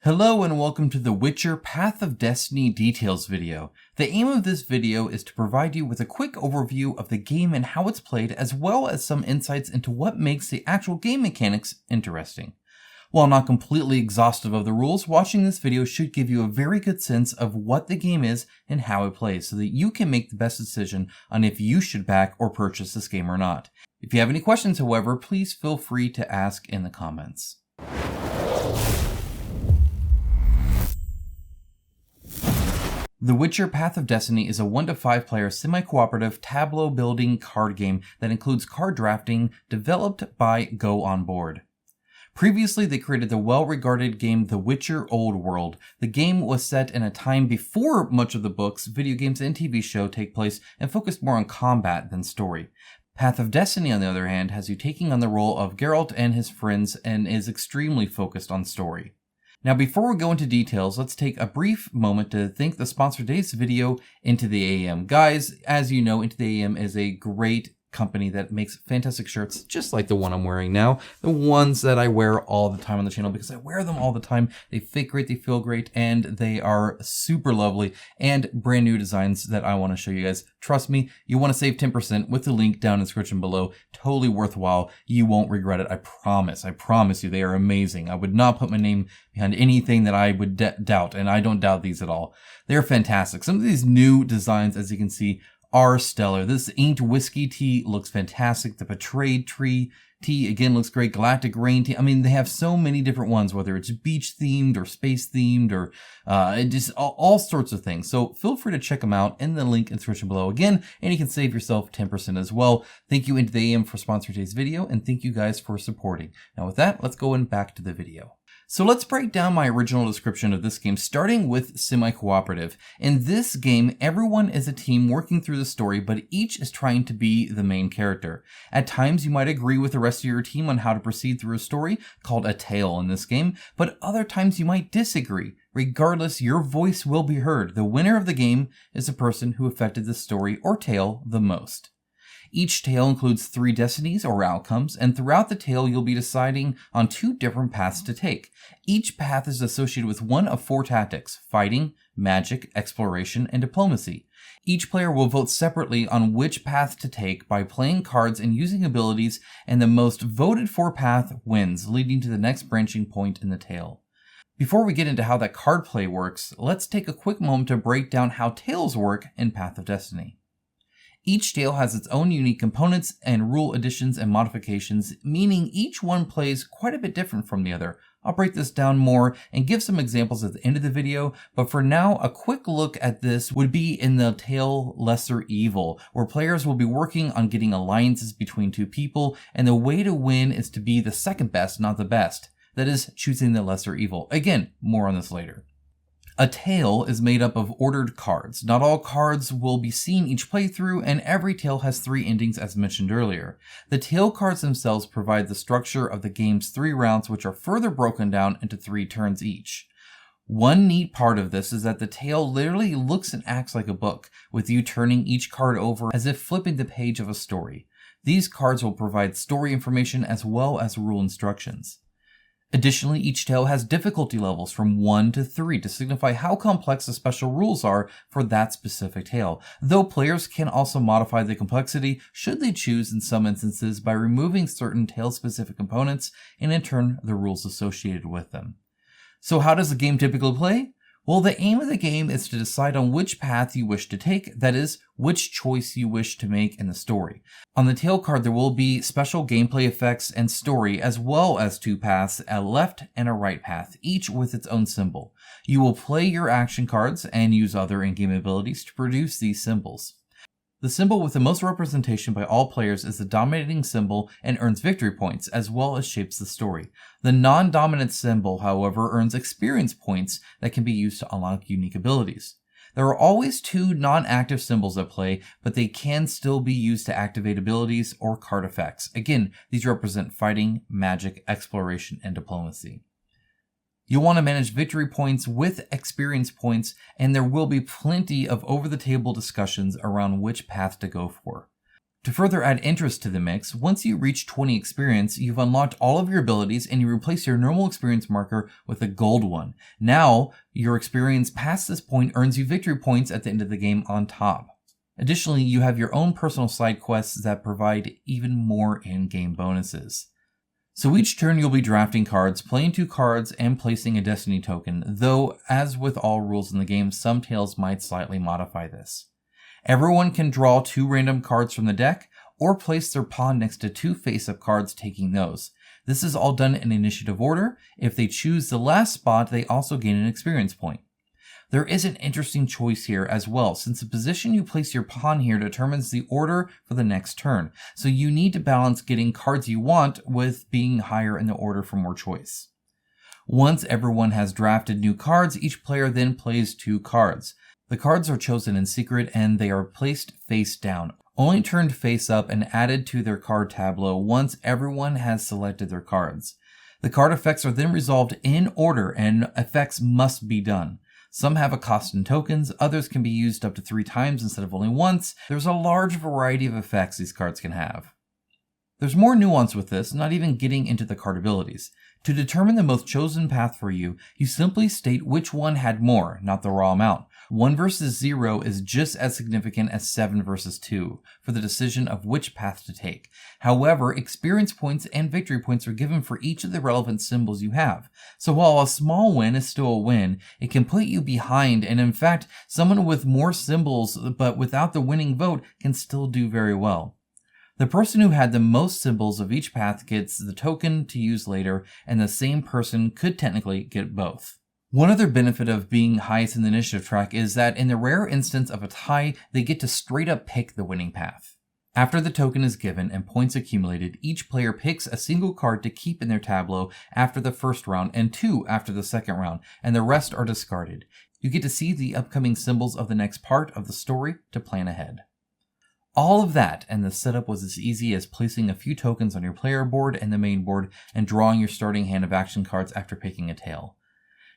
Hello and welcome to the Witcher Path of Destiny Details video. The aim of this video is to provide you with a quick overview of the game and how it's played, as well as some insights into what makes the actual game mechanics interesting. While not completely exhaustive of the rules, watching this video should give you a very good sense of what the game is and how it plays, so that you can make the best decision on if you should back or purchase this game or not. If you have any questions, however, please feel free to ask in the comments. The Witcher Path of Destiny is a 1 to 5 player semi-cooperative tableau building card game that includes card drafting, developed by Go On Board. Previously, they created the well-regarded game The Witcher Old World. The game was set in a time before much of the books, video games, and TV show take place and focused more on combat than story. Path of Destiny, on the other hand, has you taking on the role of Geralt and his friends and is extremely focused on story. Now, before we go into details, let's take a brief moment to thank the sponsor of today's video, Into the AM. Guys, as you know, Into the AM is a great company that makes fantastic shirts, just like the one I'm wearing now. The ones that I wear all the time on the channel because I wear them all the time. They fit great, they feel great, and they are super lovely and brand new designs that I want to show you guys. Trust me, you want to save 10% with the link down in the description below. Totally worthwhile. You won't regret it. I promise you, they are amazing. I would not put my name behind anything that I would doubt, and I don't doubt these at all. They're fantastic. Some of these new designs, as you can see, are stellar. This inked whiskey tea looks fantastic. The betrayed tree tea again looks great. Galactic rain tea. I mean, they have so many different ones, whether it's beach themed or space themed or just all sorts of things. So feel free to check them out in the link in the description below again, and you can save yourself 10% as well. Thank you Into the AM for sponsoring today's video, and thank you guys for supporting. Now with that, let's go back to the video. So let's break down my original description of this game, starting with semi-cooperative. In this game, everyone is a team working through the story, but each is trying to be the main character. At times, you might agree with the rest of your team on how to proceed through a story, called a tale in this game, but other times you might disagree. Regardless, your voice will be heard. The winner of the game is the person who affected the story or tale the most. Each tale includes 3 destinies or outcomes, and throughout the tale you'll be deciding on 2 different paths to take. Each path is associated with one of 4 tactics: fighting, magic, exploration, and diplomacy. Each player will vote separately on which path to take by playing cards and using abilities, and the most voted for path wins, leading to the next branching point in the tale. Before we get into how that card play works, let's take a quick moment to break down how tales work in Path of Destiny. Each tale has its own unique components and rule additions and modifications, meaning each one plays quite a bit different from the other. I'll break this down more and give some examples at the end of the video, but for now, a quick look at this would be in the tale Lesser Evil, where players will be working on getting alliances between 2 people, and the way to win is to be the second best, not the best. That is, choosing the lesser evil. Again, more on this later. A tale is made up of ordered cards. Not all cards will be seen each playthrough, and every tale has 3 endings as mentioned earlier. The tale cards themselves provide the structure of the game's 3 rounds, which are further broken down into 3 turns each. One neat part of this is that the tale literally looks and acts like a book, with you turning each card over as if flipping the page of a story. These cards will provide story information as well as rule instructions. Additionally, each tale has difficulty levels from 1 to 3 to signify how complex the special rules are for that specific tale, though players can also modify the complexity should they choose in some instances by removing certain tale-specific components and in turn the rules associated with them. So how does the game typically play? Well, the aim of the game is to decide on which path you wish to take, that is, which choice you wish to make in the story. On the tale card, there will be special gameplay effects and story, as well as 2 paths, a left and a right path, each with its own symbol. You will play your action cards and use other in-game abilities to produce these symbols. The symbol with the most representation by all players is the dominating symbol and earns victory points, as well as shapes the story. The non-dominant symbol, however, earns experience points that can be used to unlock unique abilities. There are always 2 non-active symbols at play, but they can still be used to activate abilities or card effects. Again, these represent fighting, magic, exploration, and diplomacy. You'll want to manage victory points with experience points, and there will be plenty of over-the-table discussions around which path to go for. To further add interest to the mix, once you reach 20 experience, you've unlocked all of your abilities and you replace your normal experience marker with a gold one. Now, your experience past this point earns you victory points at the end of the game on top. Additionally, you have your own personal side quests that provide even more in-game bonuses. So each turn you'll be drafting cards, playing 2 cards, and placing a destiny token, though as with all rules in the game, some tales might slightly modify this. Everyone can draw 2 random cards from the deck, or place their pawn next to 2 face-up cards, taking those. This is all done in initiative order. If they choose the last spot, they also gain an experience point. There is an interesting choice here as well, since the position you place your pawn here determines the order for the next turn. So you need to balance getting cards you want with being higher in the order for more choice. Once everyone has drafted new cards, each player then plays 2 cards. The cards are chosen in secret and they are placed face down, only turned face up and added to their card tableau once everyone has selected their cards. The card effects are then resolved in order and effects must be done. Some have a cost in tokens, others can be used up to 3 times instead of only once. There's a large variety of effects these cards can have. There's more nuance with this, not even getting into the card abilities. To determine the most chosen path for you, you simply state which one had more, not the raw amount. 1 versus 0 is just as significant as 7 versus 2 for the decision of which path to take. However, experience points and victory points are given for each of the relevant symbols you have. So while a small win is still a win, it can put you behind, and in fact, someone with more symbols but without the winning vote can still do very well. The person who had the most symbols of each path gets the token to use later, and the same person could technically get both. One other benefit of being highest in the initiative track is that in the rare instance of a tie, they get to straight up pick the winning path. After the token is given and points accumulated, each player picks a single card to keep in their tableau after the first round and 2 after the second round, and the rest are discarded. You get to see the upcoming symbols of the next part of the story to plan ahead. All of that and the setup was as easy as placing a few tokens on your player board and the main board and drawing your starting hand of action cards after picking a tail.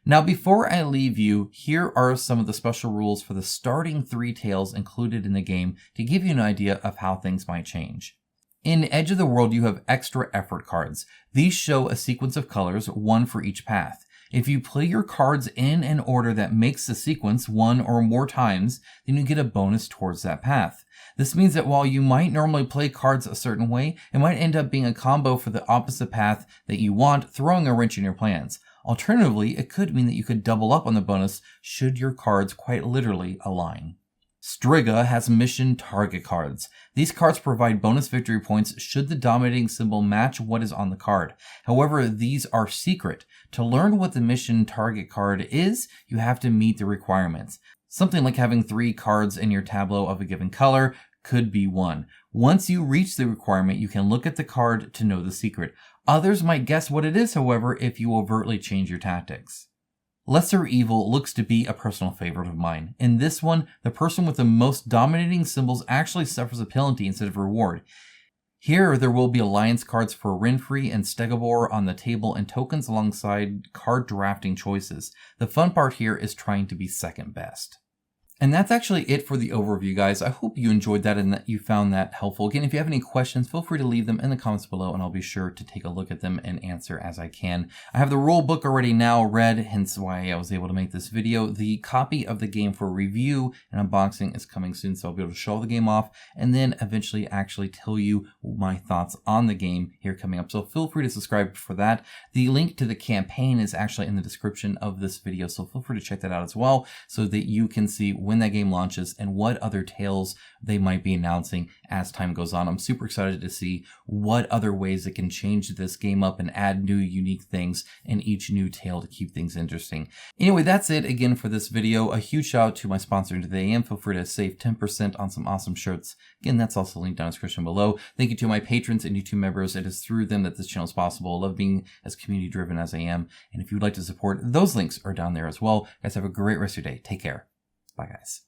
Now before I leave you, here are some of the special rules for the starting 3 tails included in the game to give you an idea of how things might change. In Edge of the World you have extra effort cards. These show a sequence of colors, 1 for each path. If you play your cards in an order that makes the sequence 1 or more times, then you get a bonus towards that path. This means that while you might normally play cards a certain way, it might end up being a combo for the opposite path that you want, throwing a wrench in your plans. Alternatively, it could mean that you could double up on the bonus should your cards quite literally align. Striga has mission target cards. These cards provide bonus victory points should the dominating symbol match what is on the card. However, these are secret. To learn what the mission target card is, you have to meet the requirements. Something like having 3 cards in your tableau of a given color could be one. Once you reach the requirement, you can look at the card to know the secret. Others might guess what it is, however, if you overtly change your tactics. Lesser Evil looks to be a personal favorite of mine. In this one, the person with the most dominating symbols actually suffers a penalty instead of reward. Here, there will be alliance cards for Renfrey and Stegobor on the table and tokens alongside card drafting choices. The fun part here is trying to be second best. And that's actually it for the overview, guys. I hope you enjoyed that and that you found that helpful. Again, if you have any questions, feel free to leave them in the comments below and I'll be sure to take a look at them and answer as I can. I have the rule book already now read, hence why I was able to make this video. The copy of the game for review and unboxing is coming soon, so I'll be able to show the game off and then eventually actually tell you my thoughts on the game here coming up. So feel free to subscribe for that. The link to the campaign is actually in the description of this video, so feel free to check that out as well so that you can see when that game launches and what other tales they might be announcing as time goes on. I'm super excited to see what other ways it can change this game up and add new unique things in each new tale to keep things interesting. Anyway, that's it again for this video. A huge shout out to my sponsor today, and feel free to save 10% on some awesome shirts. Again, that's also linked down in the description below. Thank you to my patrons and YouTube members. It is through them that this channel is possible. I love being as community driven as I am. And if you'd like to support, those links are down there as well. Guys, have a great rest of your day. Take care. Bye, guys.